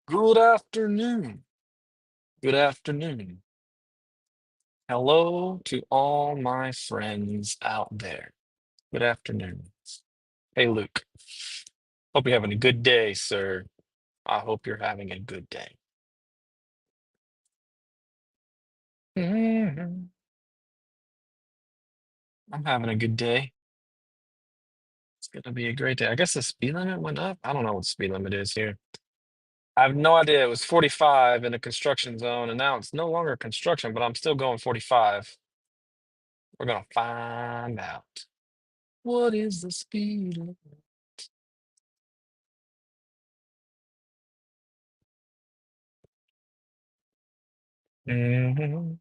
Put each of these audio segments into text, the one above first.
Good afternoon. Good afternoon. Hello to all my friends out there. Good afternoon. Hey, Luke. Hope you're having a good day, sir. I hope you're having a good day. Mhm. I'm having a good day. It's going to be a great day. I guess the speed limit went up. I don't know what the speed limit is here. I have no idea. It was 45 in a construction zone, and now it's no longer construction, but I'm still going 45. We're going to find out. What is the speed limit? Mhm.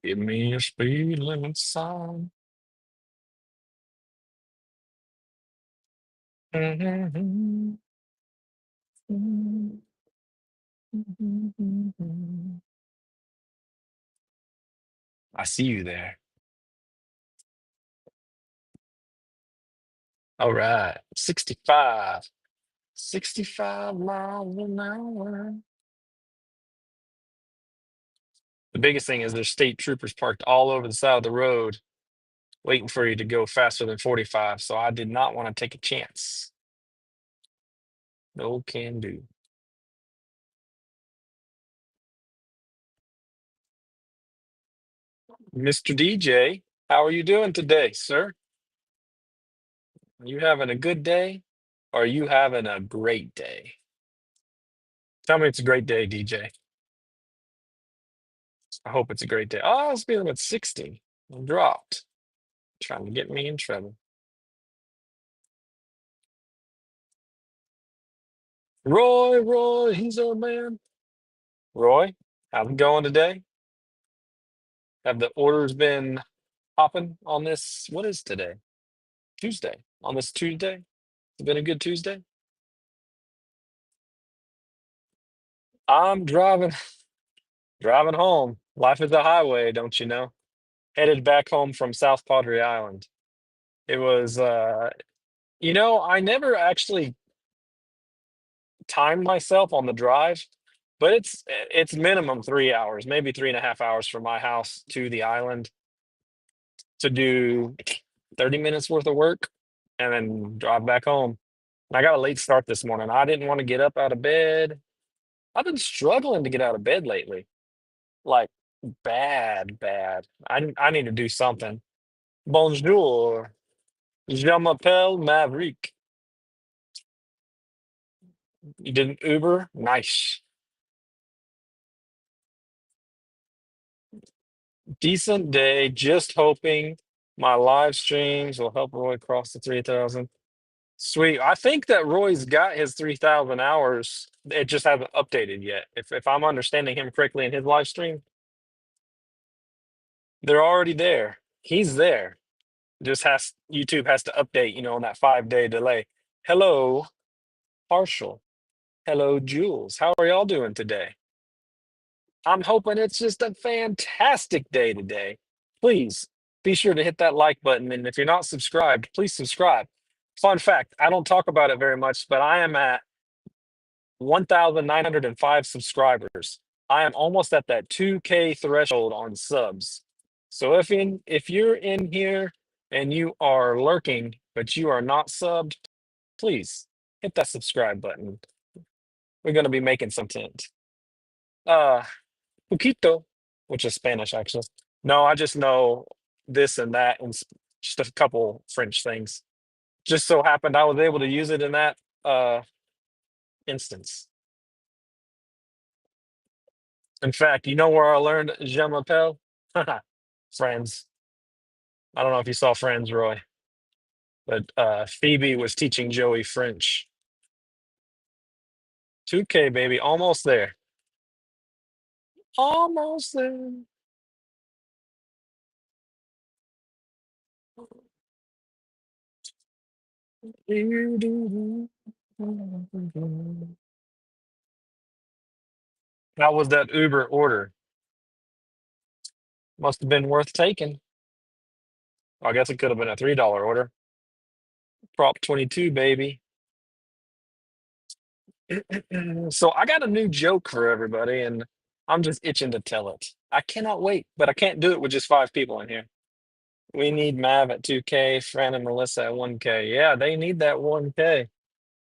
Give me a speed limit sign. Mhm. I see you there. All right. 65. 65 miles an hour. The biggest thing is there's state troopers parked all over the side of the road waiting for you to go faster than 45. So I did not want to take a chance. No can do. Mr. DJ, how are you doing today, sir? Are you having a good day? Or are you having a great day? Tell me it's a great day, DJ. I hope it's a great day. Oh, it's feeling at 60. Dropped. Trying to get me in trouble. Roy, he's our man. Roy, how's it going today? Have the orders been popping on this? What is today? Tuesday. On this Tuesday? It's been a good Tuesday? I'm driving home. Life is a highway, don't you know? Headed back home from South Padre Island. It was I never actually timed myself on the drive, but it's minimum 3 hours, maybe 3.5 hours from my house to the island to do 30 minutes worth of work and then drive back home. And I got a late start this morning. I didn't want to get up out of bed. I've been struggling to get out of bed lately, like bad, bad. I need to do something. Bonjour, je m'appelle Maverick. You did an Uber? Nice. Decent day. Just hoping my live streams will help Roy cross the 3,000. Sweet. I think that Roy's got his 3,000 hours. It just hasn't updated yet. If I'm understanding him correctly in his live stream, they're already there. He's there. Just has YouTube has to update, on that 5 day delay. Hello, Partial. Hello, Jules. How are y'all doing today? I'm hoping it's just a fantastic day today. Please be sure to hit that like button. And if you're not subscribed, please subscribe. Fun fact, I don't talk about it very much, but I am at 1,905 subscribers. I am almost at that 2K threshold on subs. So if you're in here and you are lurking, but you are not subbed, please hit that subscribe button. We're going to be making some content. Uh, Poquito, which is Spanish actually. No, I just know this and that and just a couple French things. Just so happened I was able to use it in that instance. In fact, you know where I learned Je m'appelle? Friends. I don't know if you saw Friends, Roy, but Phoebe was teaching Joey French. 2K, baby. Almost there. Almost there. How was that Uber order? Must have been worth taking. I guess it could have been a $3 order. Prop 22, baby. So I got a new joke for everybody, and I'm just itching to tell it. I cannot wait, but I can't do it with just 5 people in here. We need Mav at 2K, Fran and Melissa at 1K. Yeah, they need that 1K.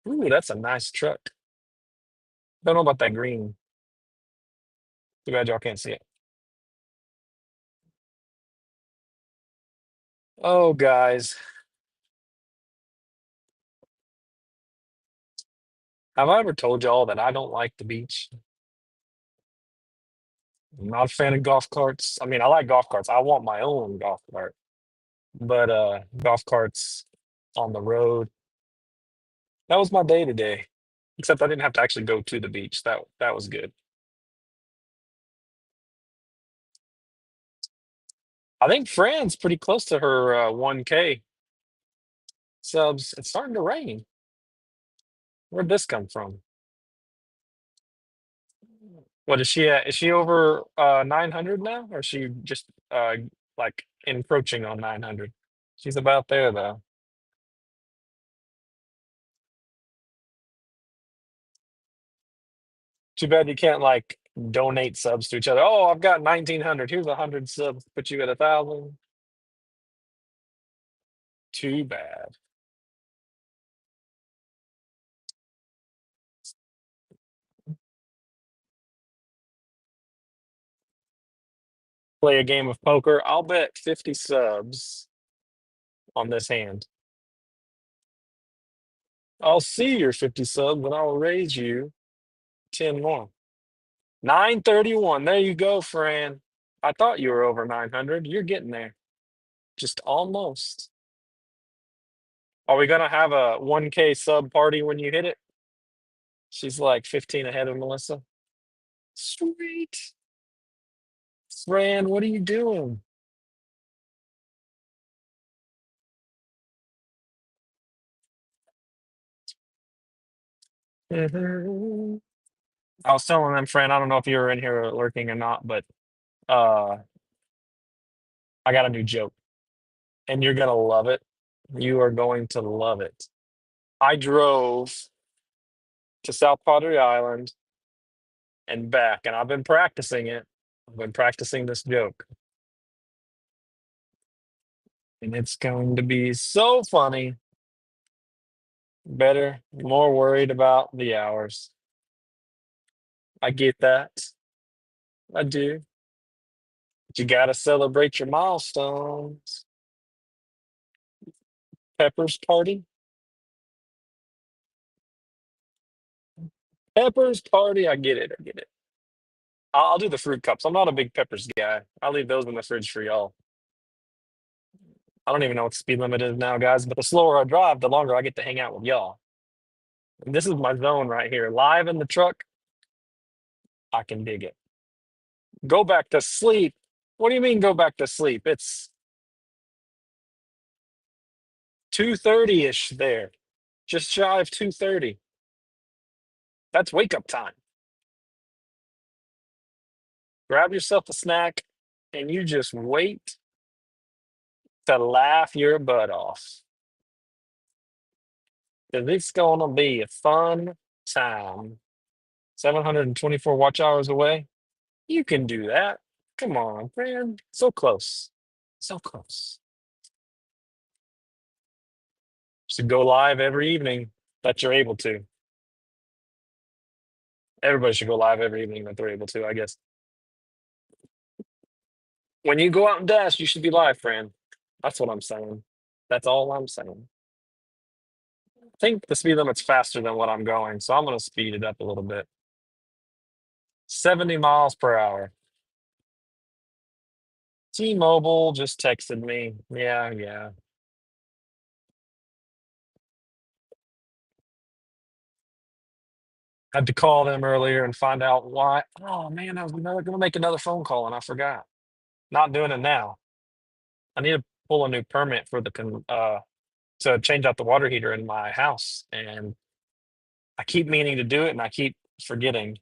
Ooh, that's a nice truck. Don't know about that green. Too bad y'all can't see it. Oh, guys, have I ever told y'all that I don't like the beach? I'm not a fan of golf carts. I mean, I like golf carts. I want my own golf cart, but golf carts on the road. That was my day today. Except I didn't have to actually go to the beach. That was good. I think Fran's pretty close to her 1K subs. It's starting to rain. Where'd this come from? What is she at? Is she over 900 now? Or is she just like encroaching on 900? She's about there though. Too bad you can't like donate subs to each other. Oh, I've got 1900. Here's 100 subs. Put you at 1,000. Too bad. Play a game of poker. I'll bet 50 subs on this hand. I'll see your 50 subs and I'll raise you 10 more. 931. There you go, Fran. I thought you were over 900. You're getting there. Just almost. Are we gonna have a 1K sub party when you hit it? She's like 15 ahead of Melissa. Sweet. Fran, what are you doing? Mhm. I was telling them, Fran, I don't know if you were in here lurking or not, but uh I got a new joke and you're gonna love it. You are going to love it. I drove to South Padre Island and back, and I've been practicing it. I've been practicing this joke, and it's going to be so funny. Better, more worried about the hours. I get that. I do. But you got to celebrate your milestones. Pepper's party. Pepper's party. I get it. I get it. I'll do the fruit cups. I'm not a big peppers guy. I'll leave those in the fridge for y'all. I don't even know what the speed limit is now, guys, but the slower I drive, the longer I get to hang out with y'all. And this is my zone right here. Live in the truck, I can dig it. Go back to sleep. What do you mean go back to sleep? It's 2:30-ish there. Just shy of 2:30. That's wake up time. Grab yourself a snack and you just wait to laugh your butt off. Because it's gonna be a fun time. 724 watch hours away. You can do that. Come on, man. So close. So close. Should go live every evening that you're able to. Everybody should go live every evening that they're able to, I guess. When you go out and dash, you should be live, Fran. That's what I'm saying. That's all I'm saying. I think the speed limit's faster than what I'm going, so I'm going to speed it up a little bit. 70 miles per hour. T-Mobile just texted me. Yeah, yeah. Had to call them earlier and find out why. Oh man, I was going to make another phone call and I forgot. Not doing it now. I need to pull a new permit for the to change out the water heater in my house, and I keep meaning to do it and I keep forgetting.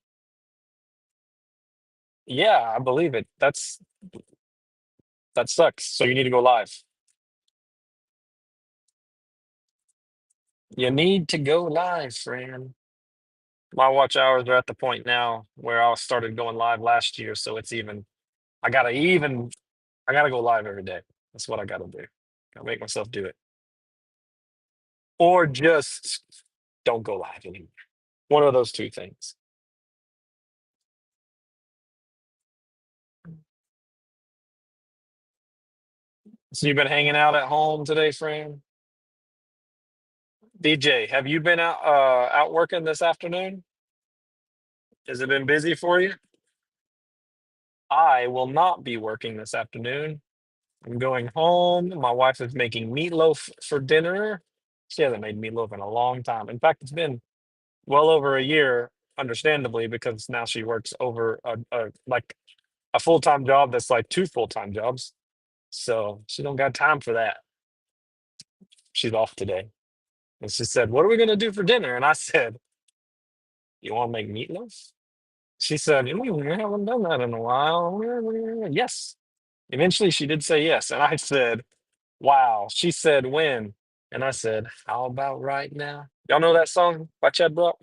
Yeah, I believe it. That sucks. So you need to go live. You need to go live, friend. My watch hours are at the point now where I started going live last year, so it's even. I gotta even. I gotta go live every day. That's what I gotta do. Gotta make myself do it, or just don't go live anymore. One of those two things. So you've been hanging out at home today, friend? DJ, have you been out working this afternoon? Has it been busy for you? I will not be working this afternoon. I'm going home. My wife is making meatloaf for dinner. She hasn't made meatloaf in a long time. In fact, it's been well over a year, understandably, because now she works over a full-time job that's like two full-time jobs. So she don't got time for that. She's off today. And she said, "What are we gonna do for dinner?" And I said, "You want to make meatloaf?" She said, We haven't done that in a while." Yes. Eventually, she did say yes. And I said, "Wow." She said, "When?" And I said, "How about right now?" Y'all know that song by Chad Brock?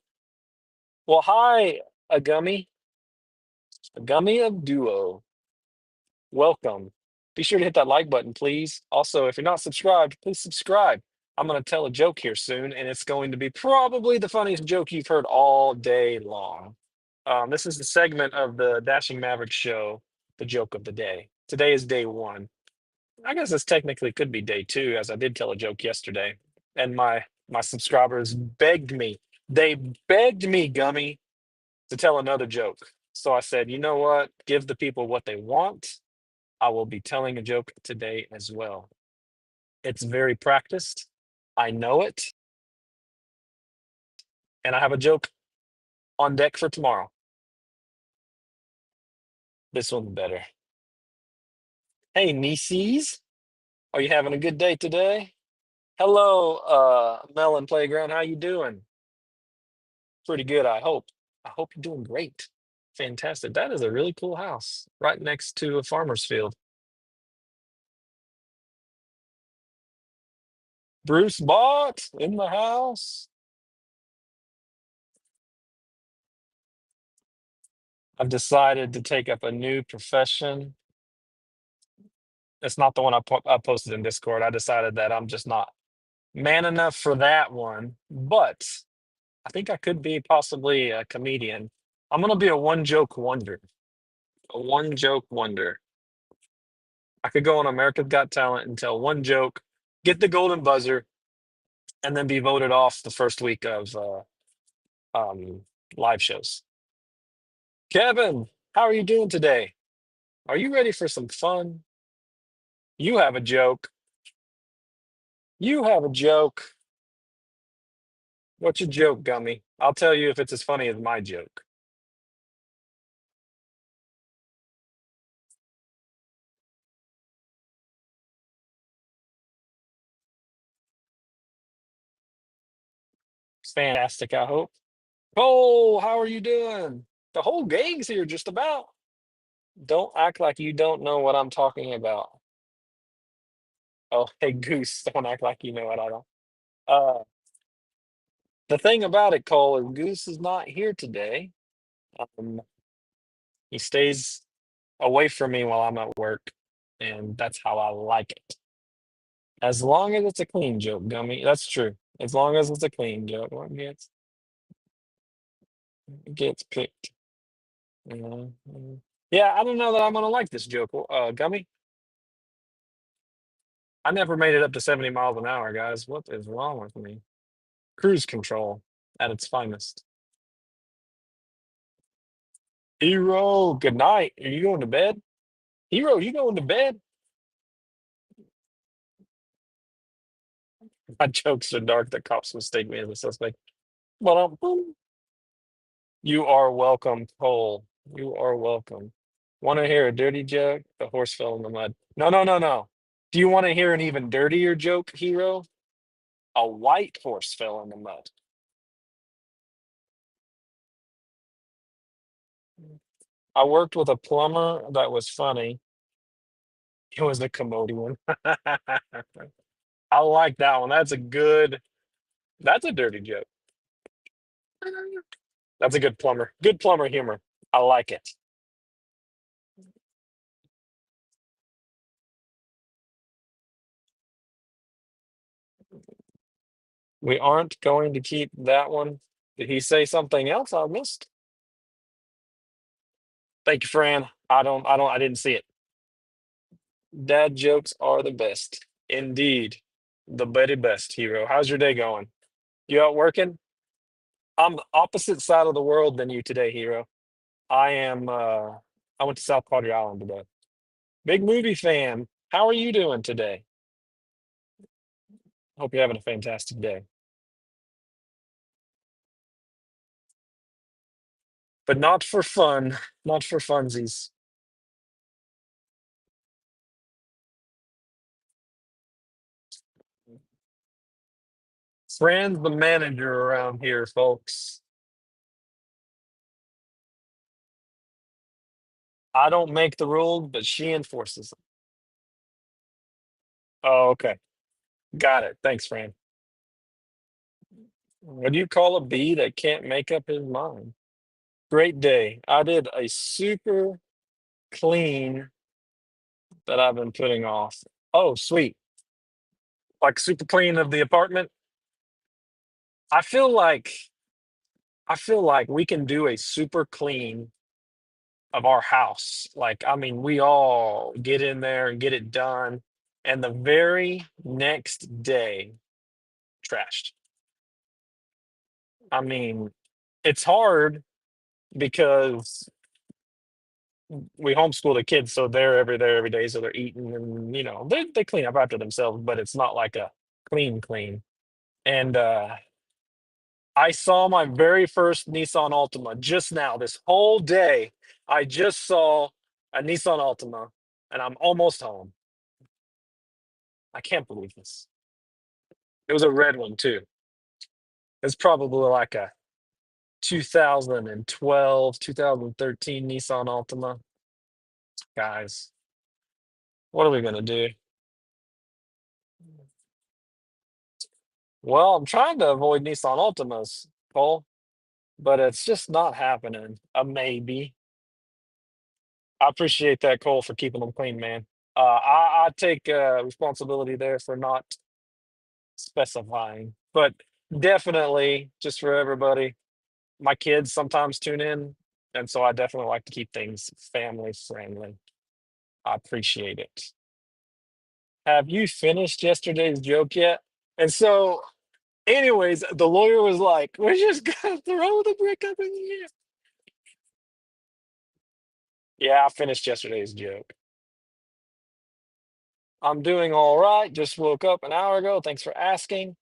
Well, hi, a gummy of duo. Welcome. Be sure to hit that like button, please. Also, if you're not subscribed, please subscribe. I'm going to tell a joke here soon, and it's going to be probably the funniest joke you've heard all day long. This is the segment of the Dashing Maverick show, the joke of the day. Today is day one. I guess this technically could be day two, as I did tell a joke yesterday, and my subscribers begged me. They begged me, Gummy, to tell another joke. So I said, you know what? Give the people what they want. I will be telling a joke today as well. It's very practiced. I know it, and I have a joke on deck for tomorrow. This one's better. Hey, nieces, are you having a good day today? Hello, Melon Playground. How you doing? Pretty good, I hope. I hope you're doing great. Fantastic. That is a really cool house right next to a farmer's field. Bruce Bott in the house. I've decided to take up a new profession. It's not the one I posted in Discord. I decided that I'm just not man enough for that one, but I think I could be possibly a comedian. I'm going to be a one joke wonder. A one joke wonder. I could go on America's Got Talent and tell one joke, get the golden buzzer, and then be voted off the first week of um, live shows. Kevin, how are you doing today? Are you ready for some fun? You have a joke. You have a joke. What's your joke, Gummy? I'll tell you if it's as funny as my joke. It's fantastic, I hope. Oh, how are you doing? The whole gang's here, just about. Don't act like you don't know what I'm talking about. Oh, hey, Goose, don't act like you know what I don't. Uh, the thing about it, Cole, is Goose is not here today. Um, he stays away from me while I'm at work, and that's how I like it. As long as it's a clean joke, Gummy. That's true. As long as it's a clean joke, what gets picked. Yeah, I don't know that I'm gonna like this joke, Gummy. I never made it up to 70 miles an hour, guys. What is wrong with me? Cruise control at its finest. Hero, good night. Are you going to bed? Hero, you going to bed? My jokes are dark. The cops mistake me as a suspect. But you are welcome, Cole. You are welcome. Want to hear a dirty joke? The horse fell in the mud. No, no, no, no. Do you want to hear an even dirtier joke, Hero? A white horse fell in the mud. I worked with a plumber that was funny. It was the commodian. I like that one. That's a dirty joke. That's a good plumber. Good plumber humor. I like it. We aren't going to keep that one. Did he say something else I missed? Thank you, Fran. I didn't see it. Dad jokes are the best. Indeed. The very best, hero. How's your day going? You out working? I'm the opposite side of the world than you today, hero. I went to South Padre Island today. Big movie fan. How are you doing today? Hope you're having a fantastic day. But not for fun, not for funsies. Fran's the manager around here, folks. I don't make the rules, but she enforces them. Oh, okay. Got it. Thanks, Fran. What do you call a bee that can't make up his mind? Great day. I did a super clean that I've been putting off. Oh, sweet. Like super clean of the apartment. I feel like I feel like we can do a super clean of our house. Like, I mean, we all get in there and get it done. And the very next day, trashed. I mean, it's hard because we homeschool the kids, so they're there every day, so they're eating and they clean up after themselves, but it's not like a clean. And I saw my very first Nissan Altima just now. This whole day, I just saw a Nissan Altima, and I'm almost home. I can't believe this. It was a red one too. It's probably like a 2012, 2013 Nissan Altima. Guys, what are we gonna do? Well, I'm trying to avoid Nissan Altimas, Cole, but it's just not happening. A maybe. I appreciate that, Cole, for keeping them clean, man. I take responsibility there for not specifying, but definitely just for everybody. My kids sometimes tune in, and so I definitely like to keep things family friendly. I appreciate it. Have you finished yesterday's joke yet? And so, anyways, the lawyer was like, "We're just gonna throw the brick up in the air." Yeah, I finished yesterday's joke. I'm doing all right. Just woke up an hour ago. Thanks for asking.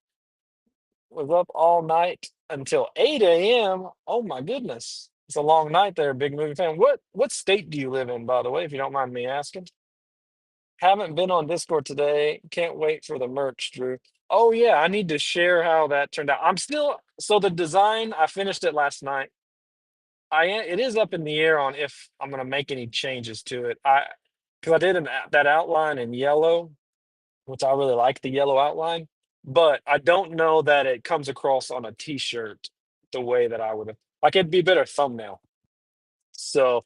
Was up all night until 8 a.m. Oh my goodness. It's a long night there, big movie fan. What state do you live in, by the way, if you don't mind me asking? Haven't been on Discord today. Can't wait for the merch, Drew. Oh yeah, I need to share how that turned out. I'm still so the design, I finished it last night. It is up in the air on if I'm gonna make any changes to it. I because I did that outline in yellow, which I really like the yellow outline, but I don't know that it comes across on a t-shirt the way that I would have like it'd be a better thumbnail. So,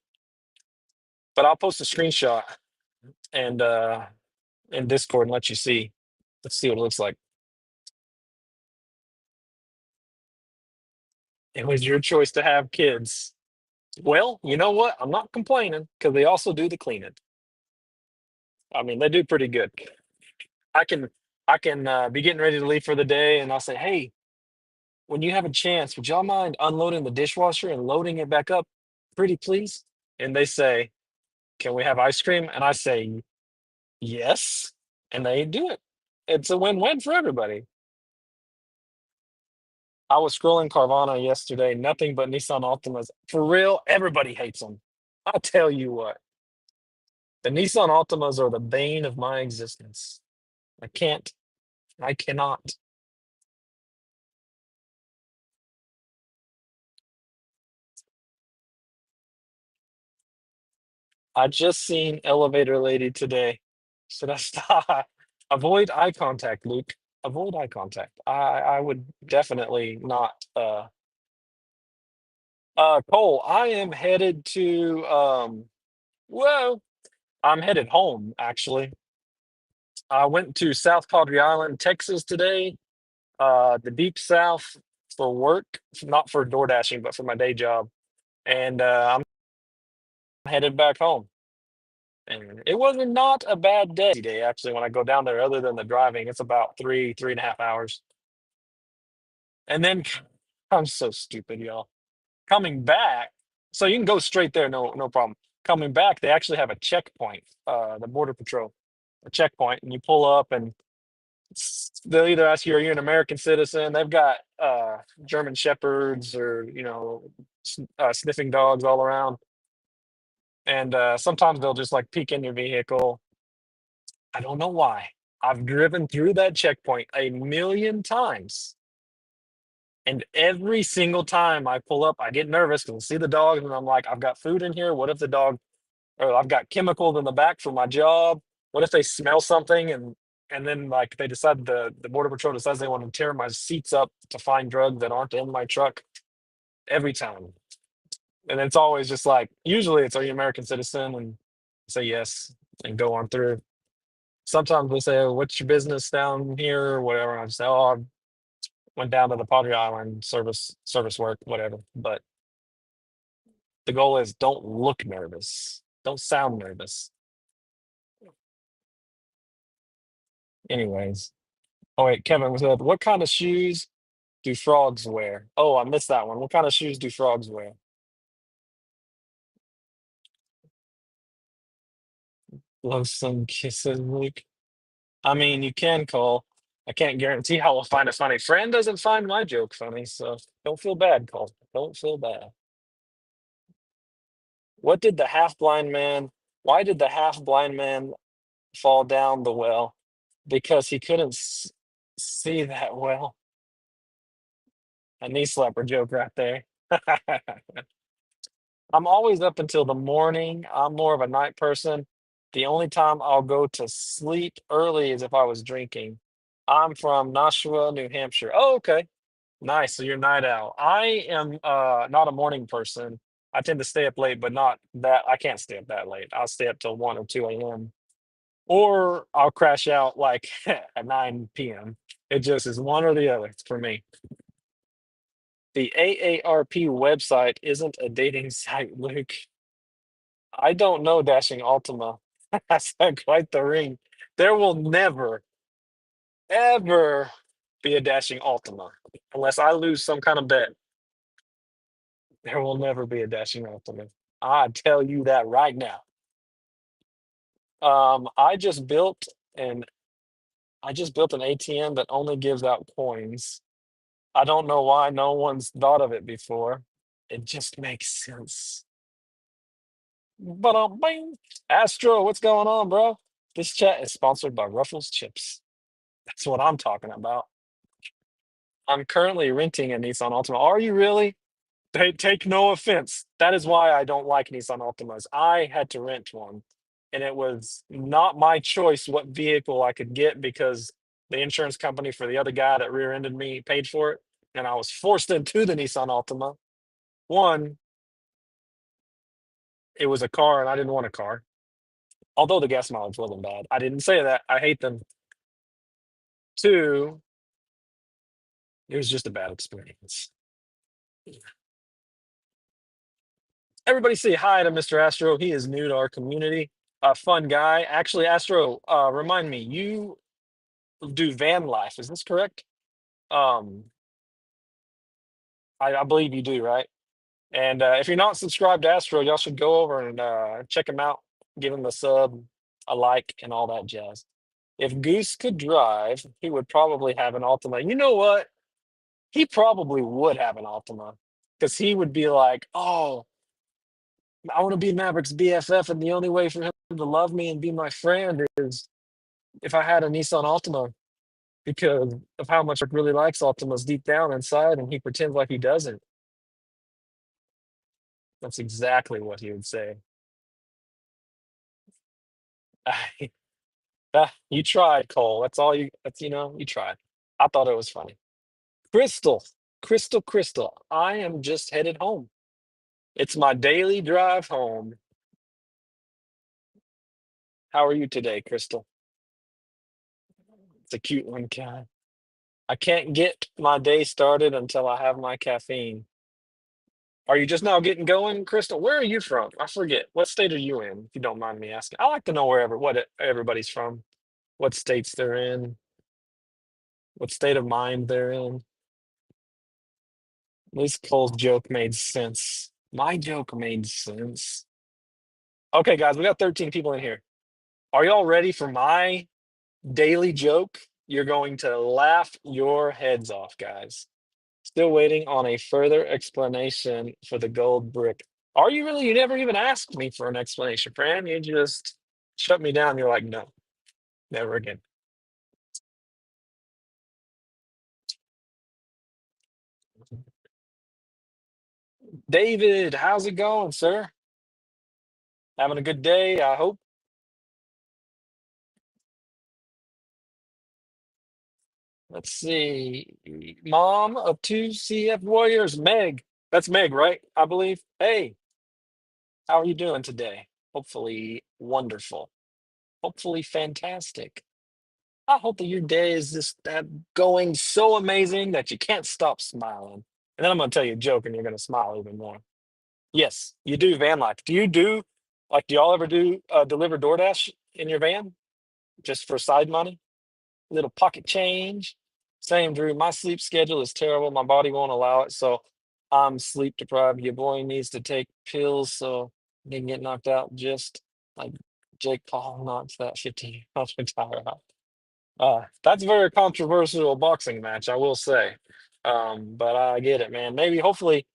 but I'll post a screenshot and in Discord and let you see. Let's see what it looks like. It was your choice to have kids. Well, you know what? I'm not complaining because they also do the cleaning. I mean, they do pretty good. I can I can be getting ready to leave for the day, and I'll say, "Hey, when you have a chance, would y'all mind unloading the dishwasher and loading it back up, pretty please?" And they say, "Can we have ice cream?" And I say, "Yes," and they do it. It's a win-win for everybody. I was scrolling Carvana yesterday, nothing but Nissan Altimas. For real, everybody hates them. I'll tell you what, the Nissan Altimas are the bane of my existence. I can't, I cannot. I just seen Elevator Lady today. Should I stop? Avoid eye contact, Luke. Avoid eye contact. I would definitely not. Cole, I am headed to well, I'm headed home actually. I went to South Padre Island, Texas today, the deep south for work, not for door dashing, but for my day job. And I'm headed back home. And it was not a bad day actually when I go down there, other than the driving. It's about 3.5 hours. And then I'm so stupid, y'all. Coming back, so you can go straight there, no problem. Coming back, they actually have a checkpoint, the Border Patrol, a checkpoint, and you pull up and they'll either ask you, are you an American citizen? They've got German Shepherds or, sniffing dogs all around. And sometimes they'll just like peek in your vehicle. I don't know why. I've driven through that checkpoint a million times. And every single time I pull up, I get nervous because I see the dogs and I'm like, I've got food in here. What if the dog, or I've got chemicals in the back for my job? What if they smell something and then like they decide the Border Patrol decides they want to tear my seats up to find drugs that aren't in my truck every time. And it's always just like, usually it's, are you an American citizen? And I say yes and go on through. Sometimes they say, oh, what's your business down here or whatever. And I say, oh, I went down to the Padre Island service work, whatever. But the goal is don't look nervous. Don't sound nervous. Anyways. Oh wait, Kevin was what kind of shoes do frogs wear? Oh, I missed that one. What kind of shoes do frogs wear? Love some kisses, Luke. I mean, you can call. I can't guarantee how we'll find it funny. Fran doesn't find my joke funny, so don't feel bad, Cole. Don't feel bad. What did the half blind man? Why did the half blind man fall down the well? Because he couldn't see that well. A knee slapper joke right there. I'm always up until the morning. I'm more of a night person. The only time I'll go to sleep early is if I was drinking. I'm from Nashua, New Hampshire. Oh, okay. Nice. So you're a night owl. I am not a morning person. I tend to stay up late, but not that I can't stay up that late. I'll stay up till 1 or 2 a.m. Or I'll crash out like at 9 p.m. It just is one or the other for me. The AARP website isn't a dating site, Luke. I don't know Dashing Ultima. That's not quite the ring. There will never, ever be a Dashing Ultima unless I lose some kind of bet. There will never be a Dashing Ultima. I tell you that right now. I just built an ATM that only gives out coins. I don't know why no one's thought of it before. It just makes sense. But bing. Astro, what's going on, bro? This chat is sponsored by Ruffles Chips. That's what I'm talking about. I'm currently renting a Nissan Altima. Are you really? Take no offense. That is why I don't like Nissan Altimas. I had to rent one, and it was not my choice what vehicle I could get because the insurance company for the other guy that rear-ended me paid for it, and I was forced into the Nissan Altima. One, it was a car, and I didn't want a car. Although the gas mileage wasn't bad. I didn't say that. I hate them. Two, it was just a bad experience. Everybody say hi to Mr. Astro. He is new to our community. A fun guy. Actually, Astro, remind me, you do van life. Is this correct? Um, I believe you do, right? And if you're not subscribed to Astro, y'all should go over and check him out, give him a sub, a like, and all that jazz. If Goose could drive, he would probably have an Altima. You know what? He probably would have an Altima because he would be like, oh, I want to be Maverick's BFF, and the only way for him to love me and be my friend is if I had a Nissan Altima because of how much Rick really likes Altimas deep down inside, and he pretends like he doesn't. That's exactly what he would say. You tried, Cole. That's all you. That's you tried. I thought it was funny. Crystal, Crystal. I am just headed home. It's my daily drive home. How are you today, Crystal? It's a cute one, Cat. I can't get my day started until I have my caffeine. Are you just now getting going, Crystal? Where are you from? I forget. What state are you in, if you don't mind me asking? I like to know everybody's from, what states they're in, what state of mind they're in. At least Cole's joke made sense. My joke made sense. Okay, guys, we got 13 people in here. Are y'all ready for my daily joke? You're going to laugh your heads off, guys. Still waiting on a further explanation for the gold brick. Are you really? You never even asked me for an explanation, Fran. You just shut me down. You're like, no, never again. David, how's it going, sir? Having a good day, I hope. Let's see. Mom of two CF Warriors, Meg. That's Meg, right? I believe. Hey, how are you doing today? Hopefully wonderful. Hopefully fantastic. I hope that your day is just going so amazing that you can't stop smiling. And then I'm going to tell you a joke and you're going to smile even more. Yes, you do van life. Do y'all ever do deliver DoorDash in your van just for side money? Little pocket change. Same, Drew. My sleep schedule is terrible. My body won't allow it. So I'm sleep deprived. Your boy needs to take pills so he can get knocked out just like Jake Paul knocks that 15-ounce tire out. That's a very controversial boxing match, I will say. But I get it, man. Maybe, hopefully,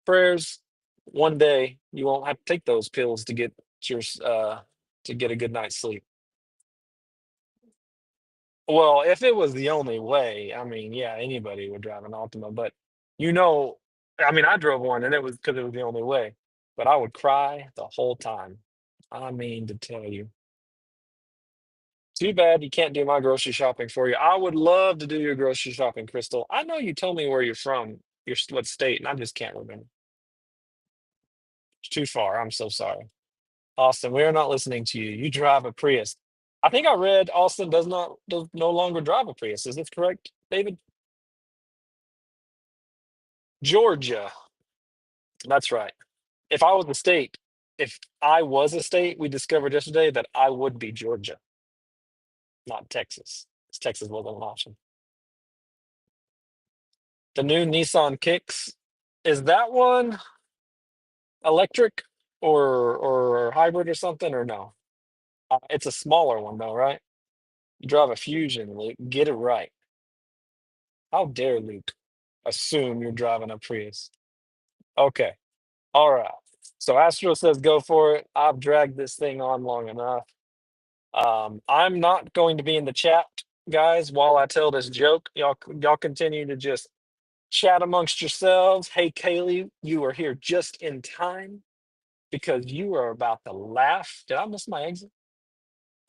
prayers. One day you won't have to take those pills your to get a good night's sleep. Well, if it was the only way, I mean, yeah, anybody would drive an Altima. But you know, I mean, I drove one, and it was because it was the only way. But I would cry the whole time. I mean, to tell you. Too bad you can't do my grocery shopping for you. I would love to do your grocery shopping, Crystal. I know you told me where you're from, what state, and I just can't remember. It's too far. I'm so sorry. Austin, we are not listening to you. You drive a Prius. I think I read Austin does no longer drive a Prius. Is this correct, David? Georgia. That's right. If I was a state, if I was a state, we discovered yesterday that I would be Georgia, not Texas. 'Cause Texas wasn't an option. The new Nissan Kicks, is that one electric or hybrid or something, or no? It's a smaller one though, right? You drive a Fusion, Luke. Get it right. How dare Luke assume you're driving a Prius? Okay. All right. So Astro says go for it. I've dragged this thing on long enough. I'm not going to be in the chat, guys, while I tell this joke. Y'all continue to just chat amongst yourselves. Hey, Kaylee, you are here just in time because you are about to laugh. Did I miss my exit?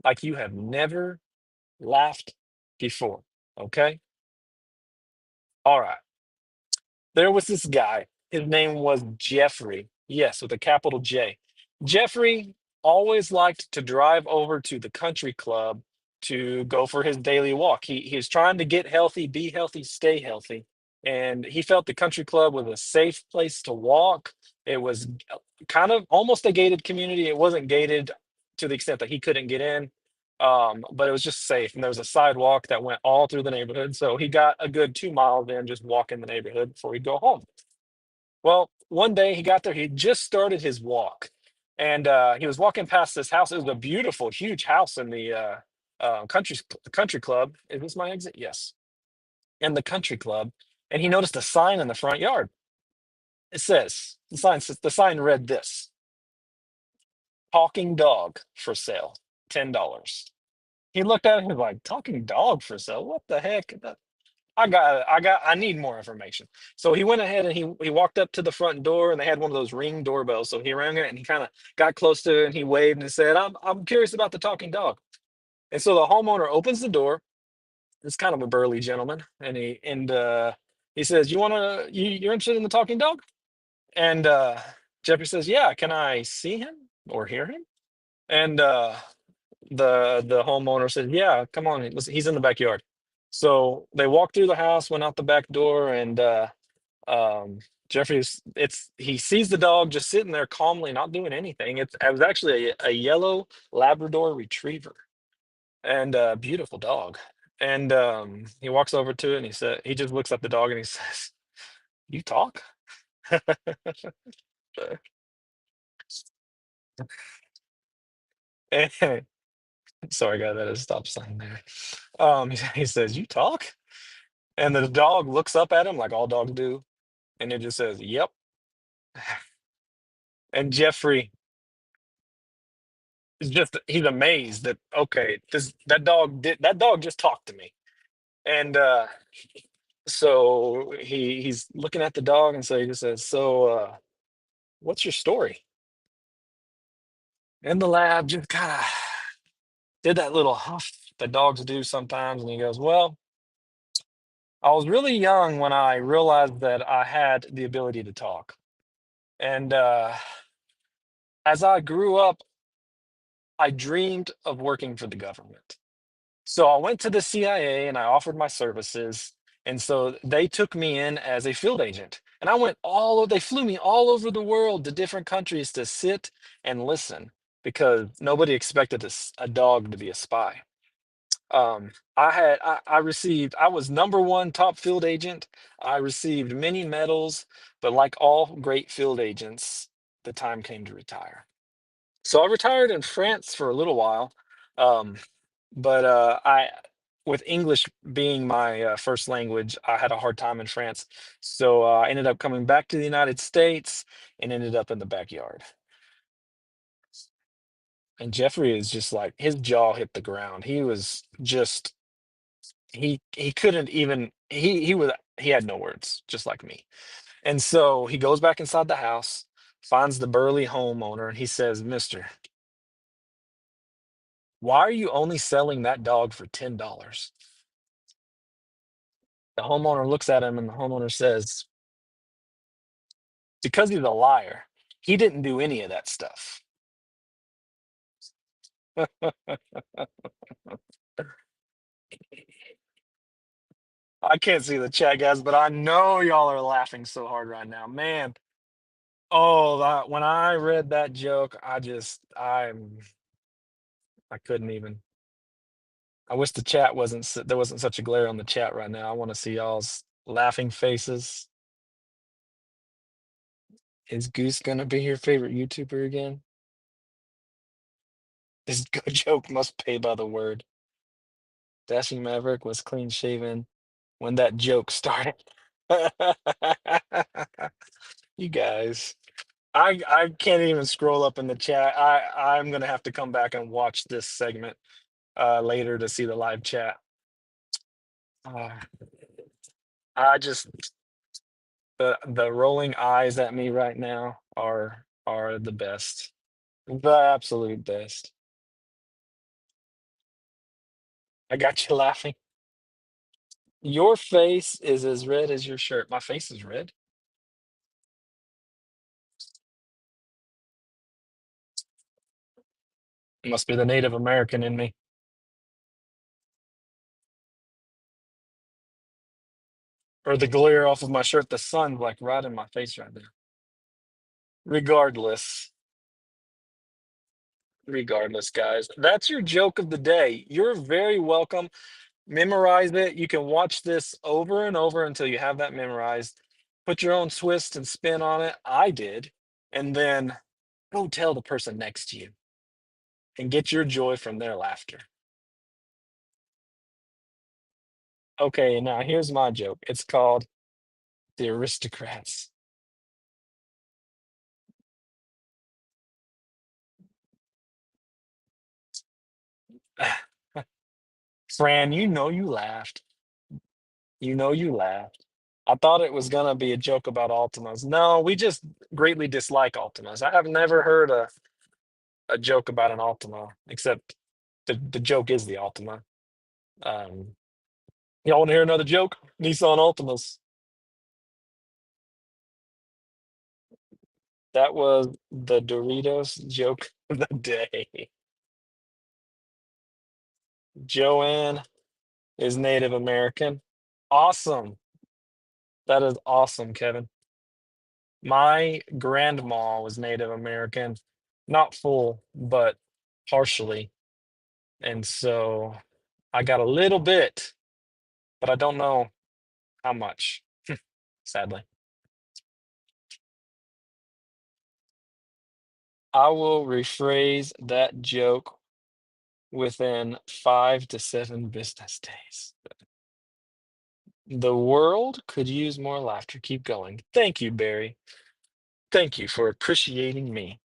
Like you have never laughed before. Okay. All right. There was this guy. His name was Jeffrey. Yes, with a capital J. Jeffrey always liked to drive over to the country club to go for his daily walk. He's trying to get healthy, be healthy, stay healthy. And he felt the country club was a safe place to walk. It was kind of almost a gated community. It wasn't gated to the extent that he couldn't get in, but it was just safe. And there was a sidewalk that went all through the neighborhood. So he got a good 2 miles in just walking the neighborhood before he'd go home. Well, one day he got there, he just started his walk. And he was walking past this house. It was a beautiful, huge house in the country club. Is this my exit? Yes. In the country club. And he noticed a sign in the front yard. It says, the sign read this: talking dog for sale, $10. He looked at it and was like, talking dog for sale? What the heck? I need more information. So he went ahead and he walked up to the front door and they had one of those ring doorbells. So he rang it and he kind of got close to it and he waved and said, I'm curious about the talking dog. And so the homeowner opens the door. It's kind of a burly gentleman, and he says, you're interested in the talking dog? And Jeffrey says, yeah, can I see him or hear him? And the homeowner said, yeah, come on, he's in the backyard. So they walked through the house, went out the back door, and um, Jeffrey's it's he sees the dog just sitting there calmly, not doing anything. It was actually a yellow Labrador Retriever, and a beautiful dog. And he walks over to it, and he just looks at the dog and he says, "You talk?" And, sorry, I got that at a stop sign there. He says, "You talk?" And the dog looks up at him like all dogs do, and it just says, "Yep." And Jeffrey is he's amazed that, okay, this that dog just talked to me. And so he's looking at the dog, and so he just says, "So what's your story?" And the lab just kind of did that little huff that dogs do sometimes, and he goes, "Well, I was really young when I realized that I had the ability to talk. And as I grew up, I dreamed of working for the government. So I went to the CIA and I offered my services. And so they took me in as a field agent. And I went they flew me all over the world to different countries to sit and listen because nobody expected a dog to be a spy. I was number one top field agent. I received many medals, but like all great field agents, the time came to retire. So I retired in France for a little while. Um, but with English being my first language, I had a hard time in France. So I ended up coming back to the United States and ended up in the backyard. And Jeffrey is just like his jaw hit the ground. He was just he couldn't even he had no words, just like me. And so he goes back inside the house, finds the burly homeowner, and he says, "Mister, why are you only selling that dog for $10?" The homeowner looks at him and the homeowner says, "Because he's a liar. He didn't do any of that stuff." I can't see the chat, guys, but I know y'all are laughing so hard right now. Man, oh, when I read that joke, I couldn't even. I wish the chat there wasn't such a glare on the chat right now. I want to see y'all's laughing faces. Is Goose gonna be your favorite YouTuber again? This good joke must pay by the word. Dashing Maverick was clean shaven when that joke started. You guys. I can't even scroll up in the chat. I'm gonna have to come back and watch this segment later to see the live chat. Uh, I just the rolling eyes at me right now are the best. The absolute best. I got you laughing. Your face is as red as your shirt. My face is red. It must be the Native American in me. Or the glare off of my shirt. The sun's like right in my face right now. Regardless, regardless, guys, that's your joke of the day. You're very welcome. Memorize it. You can watch this over and over until you have that memorized. Put your own twist and spin on it. I did. And then go tell the person next to you and get your joy from their laughter. Okay, now here's my joke. It's called The Aristocrats. Fran, you know you laughed. You know you laughed. I thought it was gonna be a joke about Altimas. No, we just greatly dislike Altimas. I have never heard a joke about an Altima, except the joke is the Altima. Um, y'all want to hear another joke? Nissan Altimas. That was the Doritos joke of the day. Joanne is Native American. Awesome. That is awesome, Kevin. My grandma was Native American, not full, but partially. And so I got a little bit, but I don't know how much, sadly. I will rephrase that joke within 5 to 7 business days. The world could use more laughter. Keep going. Thank you, Barry. Thank you for appreciating me.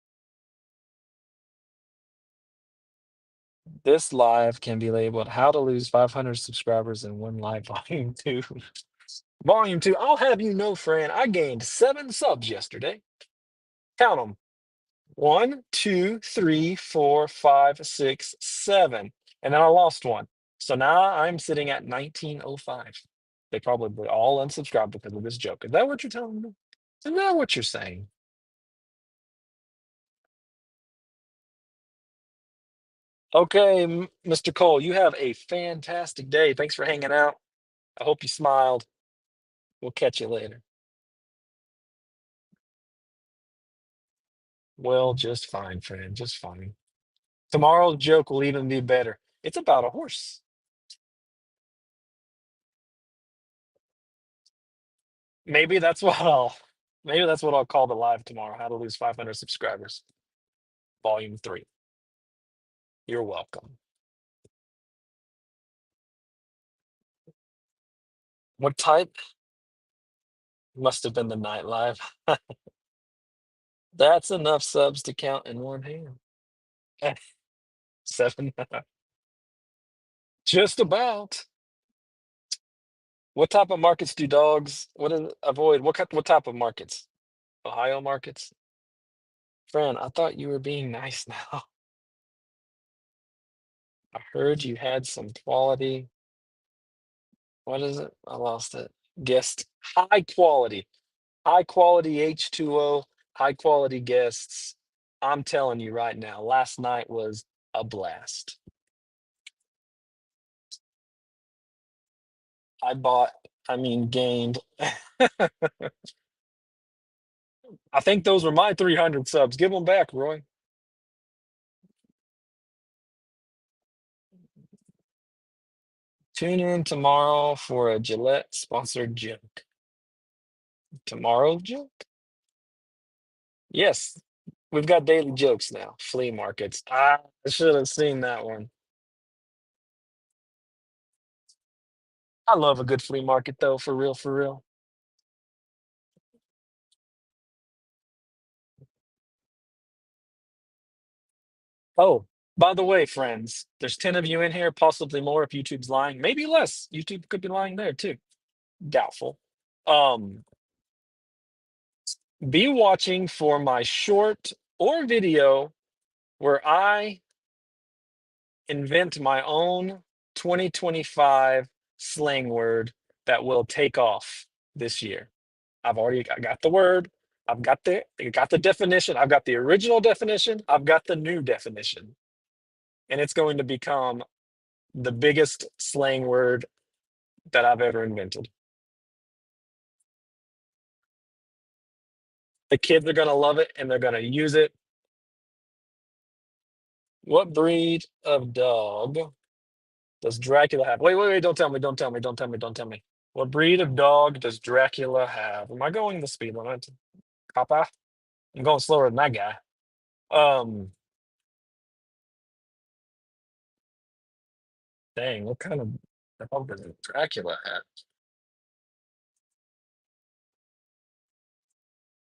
This live can be labeled How to Lose 500 Subscribers in One Live Volume 2. Volume 2. I'll have you know, Fran, I gained 7 subs yesterday. Count them. 1, 2, 3, 4, 5, 6, 7. And then I lost one. So now I'm sitting at 1905. They probably all unsubscribed because of this joke. Is that what you're telling me? Is that what you're saying? Okay, Mr. Cole, you have a fantastic day. Thanks for hanging out. I hope you smiled. We'll catch you later. Well, just fine, friend. Just fine. Tomorrow's joke will even be better. It's about a horse. Maybe that's what I'll maybe that's what I'll call the live tomorrow. How to lose 500 subscribers. Volume 3. You're welcome. What type? Must have been the night live. That's enough subs to count in one hand. 7. Just about. What type of markets do dogs avoid? What type of markets? Ohio markets? Fran, I thought you were being nice now. I heard you had some quality. What is it? I lost it. Guest high quality H2O, high quality guests. I'm telling you right now, last night was a blast. I bought, I mean, gained. I think those were my 300 subs. Give them back, Roy. Tune in tomorrow for a Gillette sponsored joke. Tomorrow's joke? Yes, we've got daily jokes now. Flea markets. I should have seen that one. I love a good flea market, though, for real, for real. Oh, by the way, friends, there's 10 of you in here, possibly more if YouTube's lying. Maybe less. YouTube could be lying there too. Doubtful. Um, be watching for my short or video where I invent my own 2025 slang word that will take off this year. I got the word. I got the definition. I've got the original definition. I've got the new definition. And it's going to become the biggest slang word that I've ever invented. The kids are going to love it and they're going to use it. What breed of dog does Dracula have? Wait. Don't tell me. Don't tell me. Don't tell me. Don't tell me. What breed of dog does Dracula have? Am I going the speed limit? Papa? I'm going slower than that guy. Um, Dang, what kind of dog does Dracula have?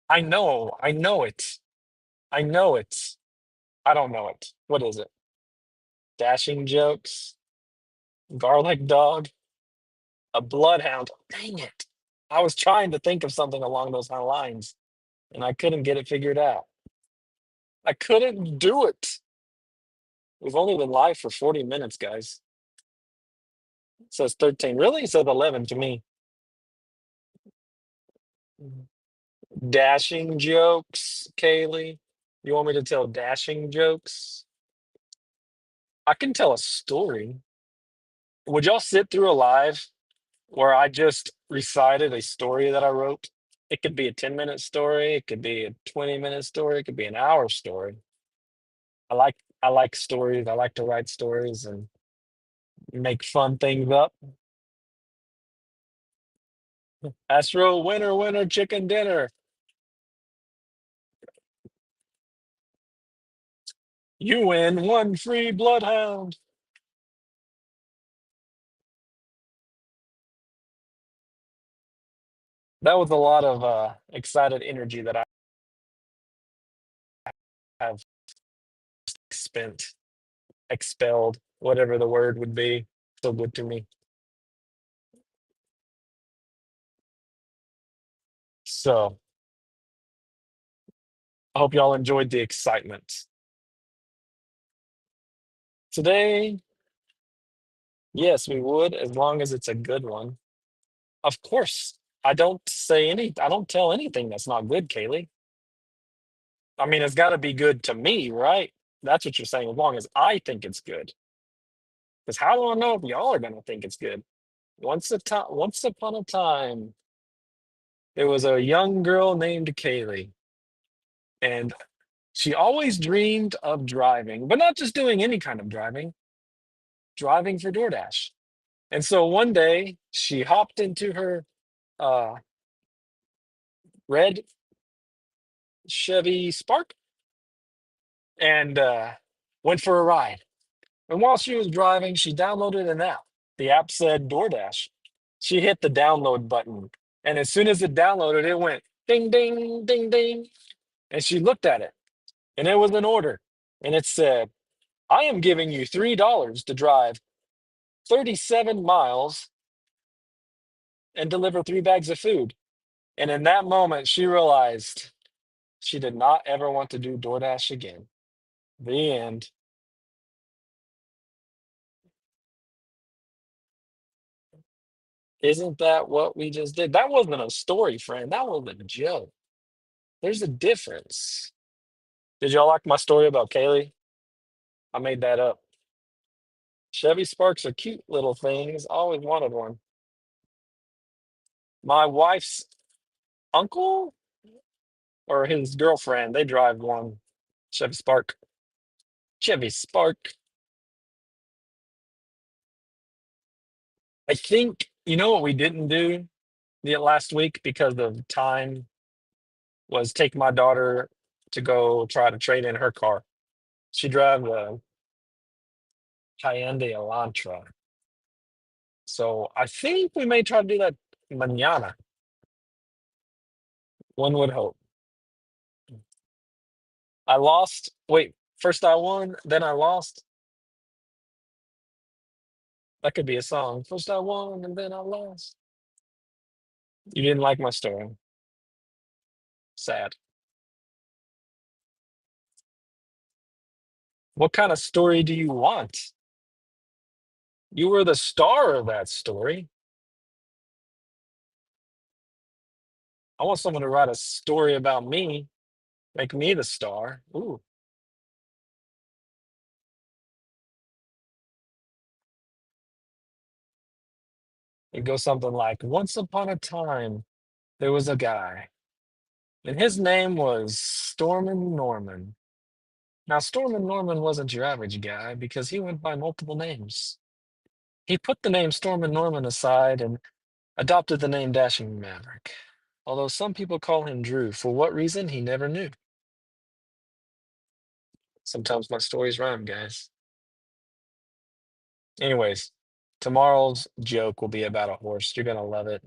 I know it. I know it. I don't know it. What is it? Dashing jokes? Garlic dog? A bloodhound. Dang it. I was trying to think of something along those kind of lines and I couldn't get it figured out. I couldn't do it. We've only been live for 40 minutes, guys. It says 13. Really? It says 11 to me. Dashing jokes, Kaylee. You want me to tell dashing jokes? I can tell a story. Would y'all sit through a live where I just recited a story that I wrote? It could be a 10-minute story, it could be a 20-minute story, it could be an hour story. I like stories. I like to write stories and make fun things up. Astro winner winner chicken dinner. You win one free bloodhound. That was a lot of excited energy that I have spent, expelled, whatever the word would be. So good to me. So I hope y'all enjoyed the excitement. Today, yes, we would, as long as it's a good one. Of course, I don't tell anything that's not good, Kaylee. I mean, it's got to be good to me, right? That's what you're saying, as long as I think it's good. Because how do I know if y'all are going to think it's good? Once upon a time, there was a young girl named Kaylee, and she always dreamed of driving, but not just doing any kind of driving, driving for DoorDash. And so one day, she hopped into her uh, red Chevy Spark and went for a ride. And while she was driving, she downloaded an app. The app said DoorDash. She hit the download button. And as soon as it downloaded, it went ding, ding, ding, ding. And she looked at it, and it was an order. And it said, I am giving you $3 to drive 37 miles and deliver 3 bags of food. And in that moment, she realized she did not ever want to do DoorDash again. The end. Isn't that what we just did? That wasn't a story, friend. That was a joke. There's a difference. Did y'all like my story about Kaylee? I made that up. Chevy Sparks are cute little things. I always wanted one. My wife's uncle or his girlfriend, they drive one Chevy Spark. Chevy Spark. I think, you know what we didn't do the last week because of time was take my daughter to go try to trade in her car. She drives a Hyundai Elantra. So I think we may try to do that mañana. One would hope. I lost. Wait, first I won, then I lost. That could be a song. First I won, and then I lost. You didn't like my story. Sad. What kind of story do you want? You were the star of that story. I want someone to write a story about me, make me the star. Ooh, it goes something like Once upon a time, there was a guy, and his name was Stormin' Norman. Now, Stormin' Norman wasn't your average guy because he went by multiple names. He put the name Stormin' Norman aside and adopted the name Dashing Maverick. Although some people call him Drew, for what reason he never knew. Sometimes my stories rhyme, guys. Anyways, tomorrow's joke will be about a horse. You're gonna love it.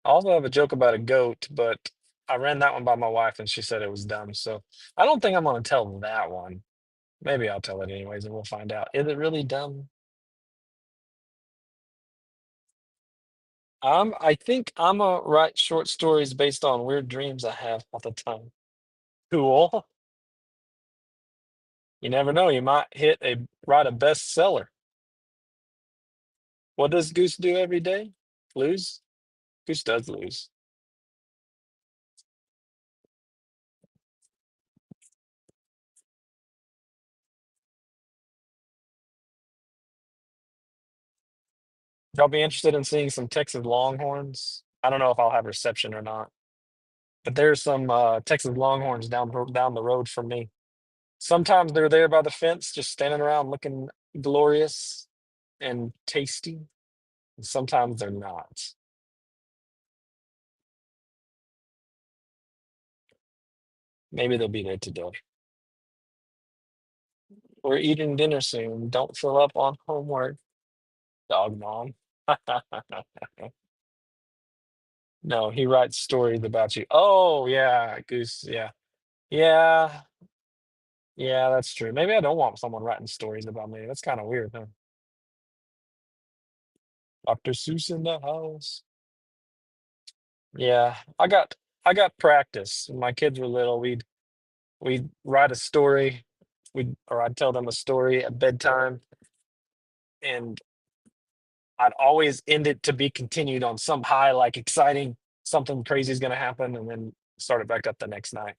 I also have a joke about a goat, but I ran that one by my wife and she said it was dumb. So I don't think I'm gonna tell that one. Maybe I'll tell it anyways and we'll find out. Is it really dumb? I think I'm a write short stories based on weird dreams I have all the time. Cool. You never know. You might write a bestseller. What does Goose do every day? Lose? Goose does lose. Y'all be interested in seeing some Texas Longhorns? I don't know if I'll have reception or not, but there's some Texas Longhorns down the road from me. Sometimes they're there by the fence, just standing around looking glorious and tasty. And sometimes they're not. Maybe they'll be there today. We're eating dinner soon. Don't fill up on homework, dog mom. No, he writes stories about you. Oh, yeah, Goose. Yeah. Yeah. Yeah, that's true. Maybe I don't want someone writing stories about me. That's kind of weird, huh? Dr. Seuss in the house. Yeah, I got practice. When my kids were little, we'd write a story. Or I'd tell them a story at bedtime, and I'd always end it to be continued on some high, like exciting, something crazy is gonna happen, and then start it back up the next night.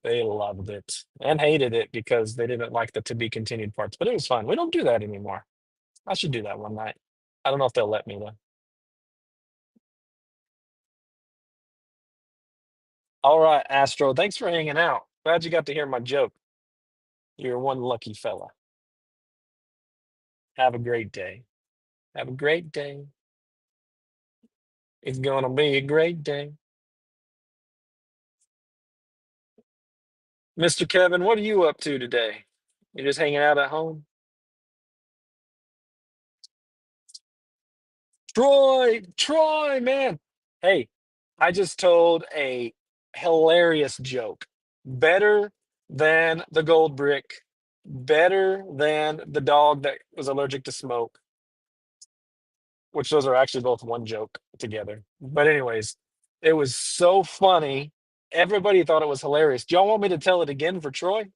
They loved it and hated it because they didn't like the to be continued parts, but it was fun. We don't do that anymore. I should do that one night. I don't know if they'll let me though. All right, Astro. Thanks for hanging out. Glad you got to hear my joke. You're one lucky fella. Have a great day. Have a great day. It's gonna be a great day. Mr. Kevin, what are you up to today? You just hanging out at home? Troy, man. Hey, I just told a hilarious joke. Better than the gold brick, better than the dog that was allergic to smoke, which those are actually both one joke together. But, anyways, it was so funny. Everybody thought it was hilarious. Do y'all want me to tell it again for Troy?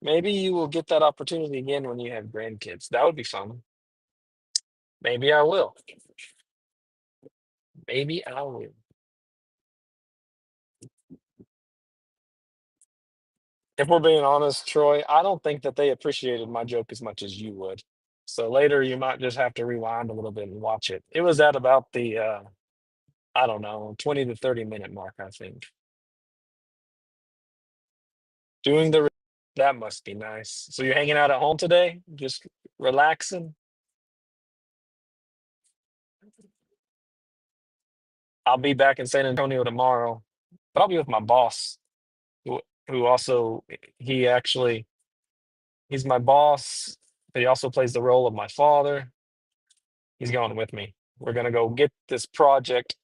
Maybe you will get that opportunity again when you have grandkids. That would be fun. Maybe I will. Maybe I will. If we're being honest, Troy, I don't think that they appreciated my joke as much as you would. So later you might just have to rewind a little bit and watch it. It was at about the I don't know, 20 to 30-minute mark, I think. Doing the that must be nice. So you're hanging out at home today, just relaxing. I'll be back in San Antonio tomorrow, but I'll be with my boss, who, who also he actually he's my boss, but he also plays the role of my father. He's going with me. We're gonna go get this project,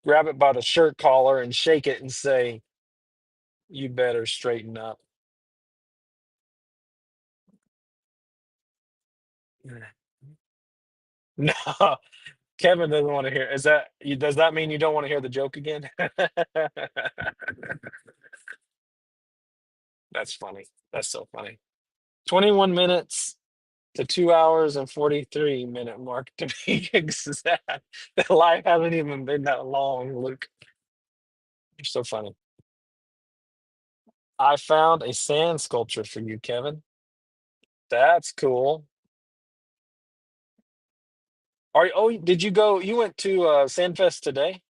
grab it by the shirt collar and shake it and say, "You better straighten up." No, Kevin doesn't want to hear. Does that mean you don't want to hear the joke again? That's funny. That's so funny. 21 minutes to 2 hours and 43-minute mark to be exact. The life hasn't even been that long, Luke. You're so funny. I found a sand sculpture for you, Kevin. That's cool. Did you go? You went to Sandfest today?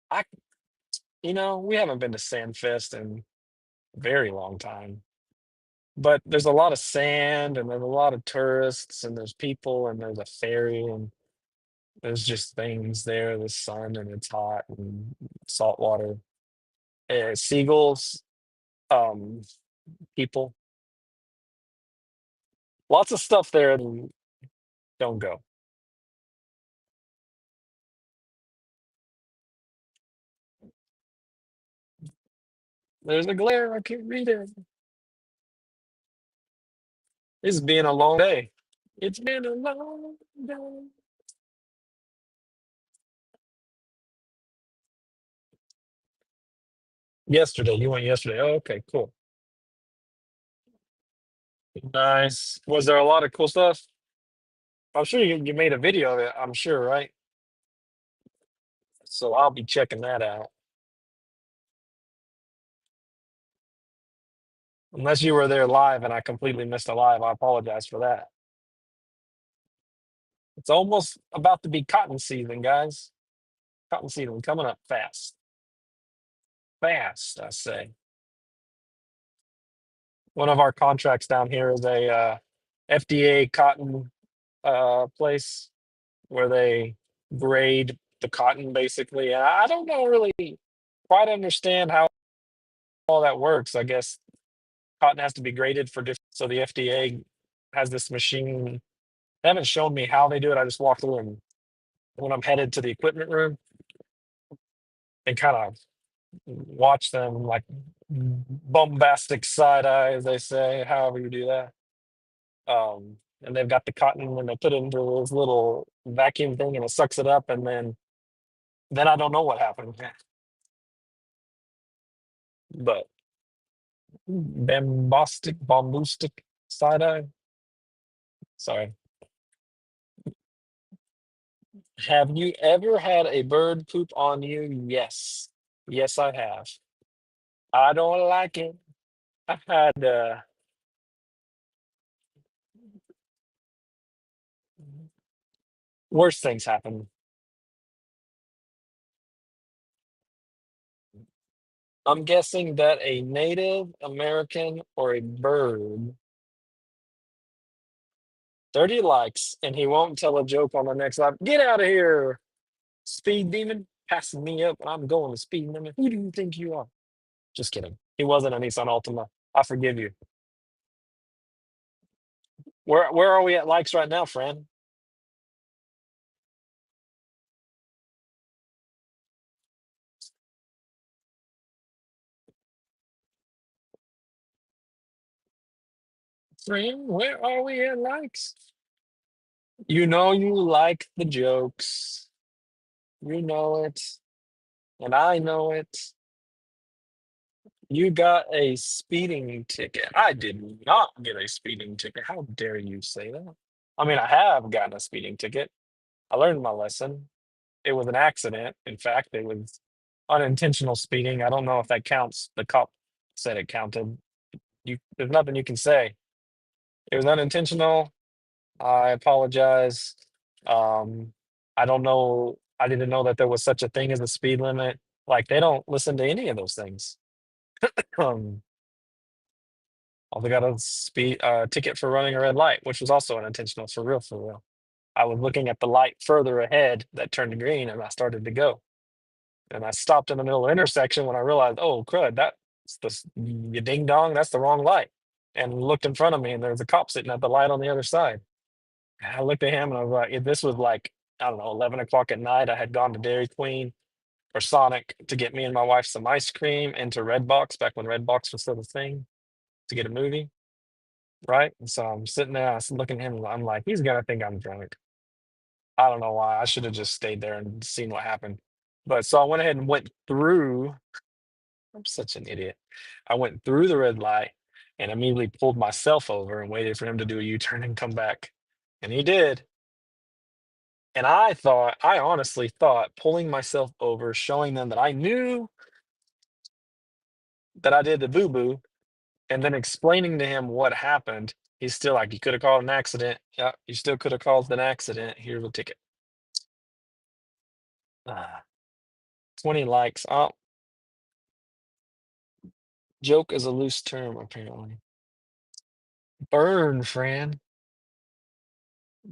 I, we haven't been to Sandfest in a very long time. But there's a lot of sand and there's a lot of tourists and there's people and there's a ferry and there's just things there, the sun and it's hot and salt water. Seagulls, um, people, lots of stuff there. Don't go. There's a glare. I can't read it. It's been a long day. It's been a long day. Yesterday, you went yesterday. Oh, okay, cool. Nice. Was there a lot of cool stuff? I'm sure you made a video of it, I'm sure, right? So I'll be checking that out. Unless you were there live and I completely missed a live, I apologize for that. It's almost about to be cotton season, guys. Cotton season coming up fast. Fast, I say. One of our contracts down here is a FDA cotton place where they grade the cotton basically. And I don't know really quite understand how all that works. I guess cotton has to be graded for different. So the FDA has this machine. They haven't shown me how they do it. I just walk through and when I'm headed to the equipment room and kind of watch them like bombastic side eye, as they say, however you do that. And they've got the cotton and they put it into this little vacuum thing and it sucks it up and then I don't know what happened. But bombastic side eye. Sorry. Have you ever had a bird poop on you? Yes. Yes, I have. I don't like it. I've had worse things happen. I'm guessing that a Native American or a bird, 30 likes, and he won't tell a joke on the next live. Get out of here, speed demon, passing me up, and I'm going to speed limit. Who do you think you are? Just kidding. He wasn't a Nissan Altima. I forgive you. Where are we at likes right now, Fran? Fran, where are we at likes? You know you like the jokes. You know it, and I know it. You got a speeding ticket. I did not get a speeding ticket. How dare you say that? I mean, I have gotten a speeding ticket. I learned my lesson. It was an accident. In fact, it was unintentional speeding. I don't know if that counts. The cop said it counted. There's nothing you can say. It was unintentional. I apologize. Um, I don't know. I didn't know that there was such a thing as a speed limit. Like they don't listen to any of those things. Um, Also got a speed ticket for running a red light, which was also unintentional for real, for real. I was looking at the light further ahead that turned green and I started to go. And I stopped in the middle of the intersection when I realized, oh crud, that's you ding dong, that's the wrong light. And looked in front of me and there was a cop sitting at the light on the other side. And I looked at him and I was like, if this was like, I don't know, 11 o'clock at night, I had gone to Dairy Queen or Sonic to get me and my wife some ice cream and to Redbox back when Redbox was still a thing to get a movie. Right? And so I'm sitting there, I was looking at him, and I'm like, he's gonna think I'm drunk. I don't know why. I should have just stayed there and seen what happened. But so I went ahead and went through. I'm such an idiot. I went through the red light and immediately pulled myself over and waited for him to do a U-turn and come back. And he did. And I honestly thought pulling myself over, showing them that I knew that I did the boo-boo, and then explaining to him what happened, he's still like, you could have called an accident. Yeah, you still could have called an accident. Here's a ticket. Ah, 20 likes. Oh, joke is a loose term, apparently. Burn, Fran.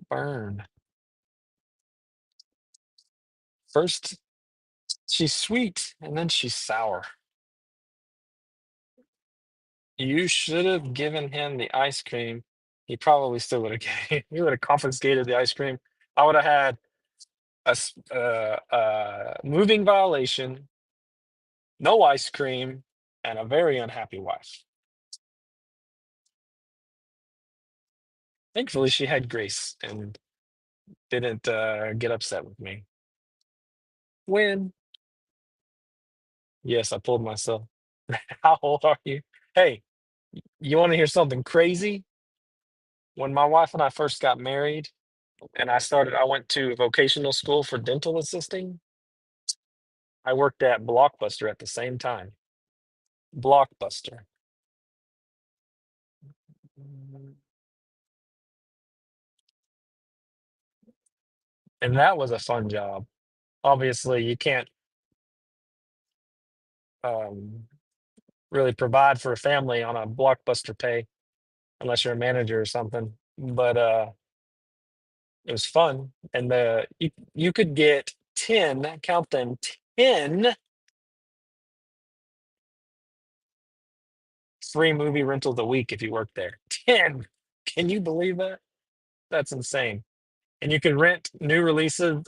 Burn. First, she's sweet, and then she's sour. You should have given him the ice cream. He probably still would have he would have confiscated the ice cream. I would have had a moving violation, no ice cream, and a very unhappy wife. Thankfully, she had grace and didn't get upset with me. When, yes, I pulled myself. How old are you? Hey, you want to hear something crazy? When my wife and I first got married, and I went to vocational school for dental assisting. I worked at Blockbuster at the same time. Blockbuster. And that was a fun job. Obviously, you can't um, really provide for a family on a Blockbuster pay unless you're a manager or something. But it was fun, and you could get 10, count them, 10 free movie rentals a week if you worked there. 10. Can you believe that? That's insane. And you could rent new releases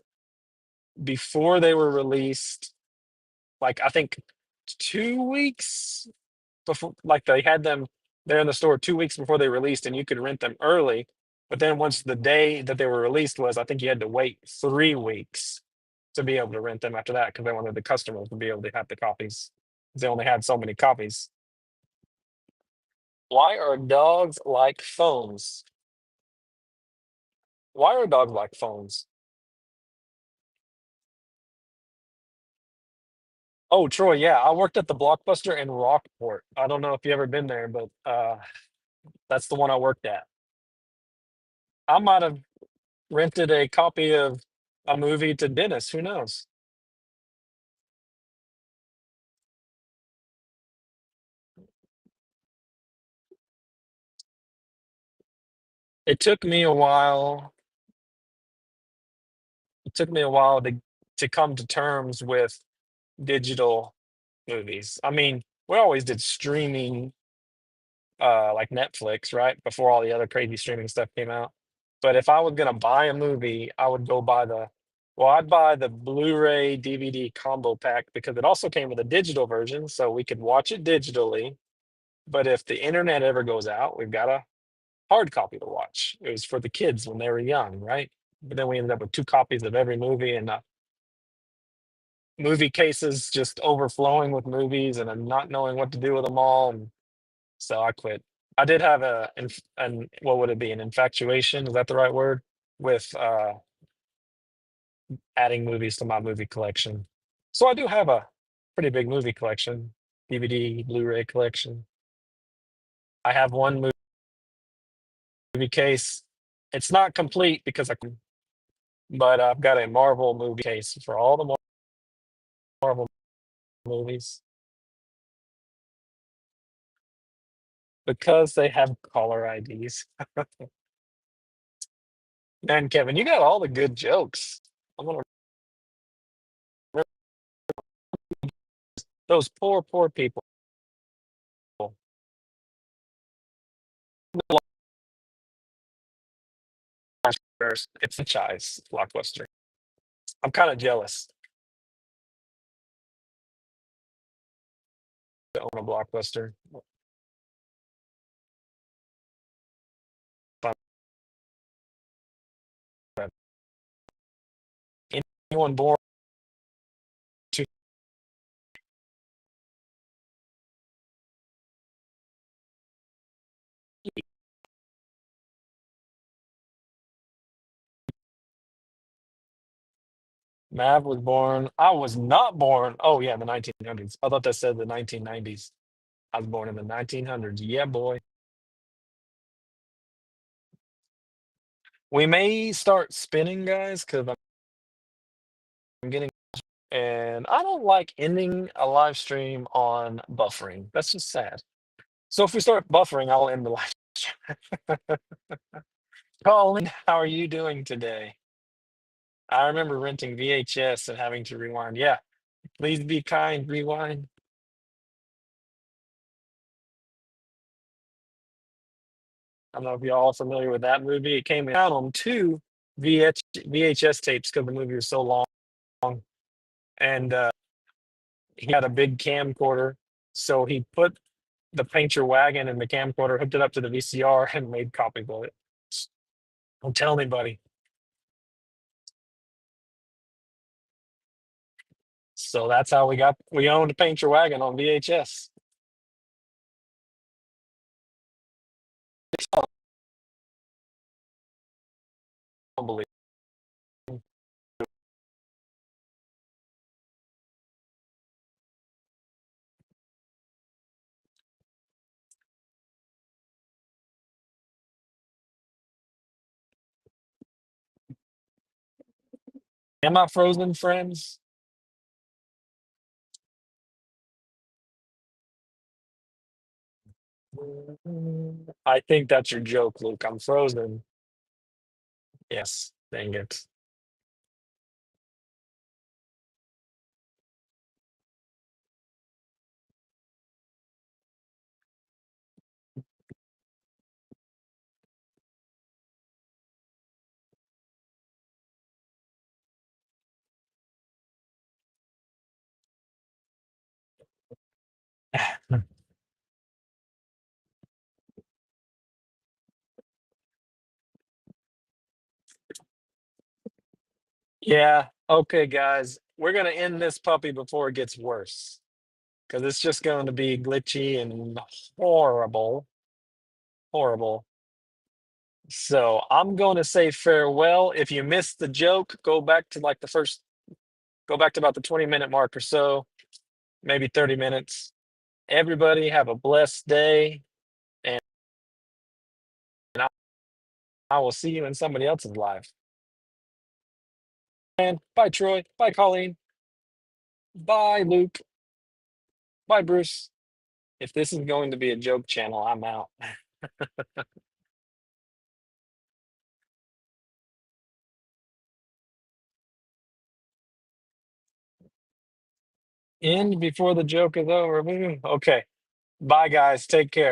before they were released, like I think 2 weeks before, like they had them there in the store 2 weeks before they released, and you could rent them early. But then once the day that they were released was, I think you had to wait 3 weeks to be able to rent them after that because they wanted the customers to be able to have the copies. They only had so many copies. Why are dogs like phones? Why are dogs like phones? Oh, Troy, yeah, I worked at the Blockbuster in Rockport. I don't know if you ever been there, but that's the one I worked at. I might have rented a copy of a movie to Dennis. Who knows? It took me a while. It took me a while to come to terms with digital movies. I mean, we always did streaming, like Netflix, right? Before all the other crazy streaming stuff came out. But if I was gonna buy a movie, I would go buy I'd buy the Blu-ray DVD combo pack because it also came with a digital version, so we could watch it digitally. But if the internet ever goes out, we've got a hard copy to watch. It was for the kids when they were young, right? But then we ended up with two copies of every movie, and movie cases just overflowing with movies, and I'm not knowing what to do with them all. And so I quit. I did have an what would it be, an infatuation? Is that the right word? With adding movies to my movie collection. So I do have a pretty big movie collection, DVD, Blu-ray collection. I have one movie case. It's not complete because but I've got a Marvel movie case for all the Marvel movies because they have caller IDs. Man, Kevin, you got all the good jokes. I'm gonna those poor people. It's a franchise blockbuster. I'm kind of jealous to own a blockbuster. But anyone born to Mav was born. I was not born. Oh yeah, in the 1900s. I thought that said the 1990s. I was born in the 1900s. Yeah, boy. We may start spinning, guys, because I'm getting, and I don't like ending a live stream on buffering. That's just sad. So if we start buffering, I'll end the live stream. Colin, how are you doing today? I remember renting VHS and having to rewind. Yeah, please be kind, rewind. I don't know if y'all are familiar with that movie. It came out on two VHS tapes because the movie was so long. And he had a big camcorder. So he put the paint your wagon and the camcorder, hooked it up to the VCR, and made copies of it. Don't tell anybody. So that's how we owned Paint Your Wagon on VHS. Unbelievable. Am I frozen, friends? I think that's your joke, Luke. I'm frozen. Yes, dang it. Yeah. Okay, guys. We're gonna end this puppy before it gets worse. Because it's just going to be glitchy and horrible. Horrible. So I'm going to say farewell. If you missed the joke, go back to about the 20-minute mark or so, maybe 30 minutes. Everybody have a blessed day, and I will see you in somebody else's life. And bye, Troy. Bye, Colleen. Bye, Luke. Bye, Bruce. If this is going to be a joke channel, I'm out. End before the joke is over. Okay. Bye, guys. Take care.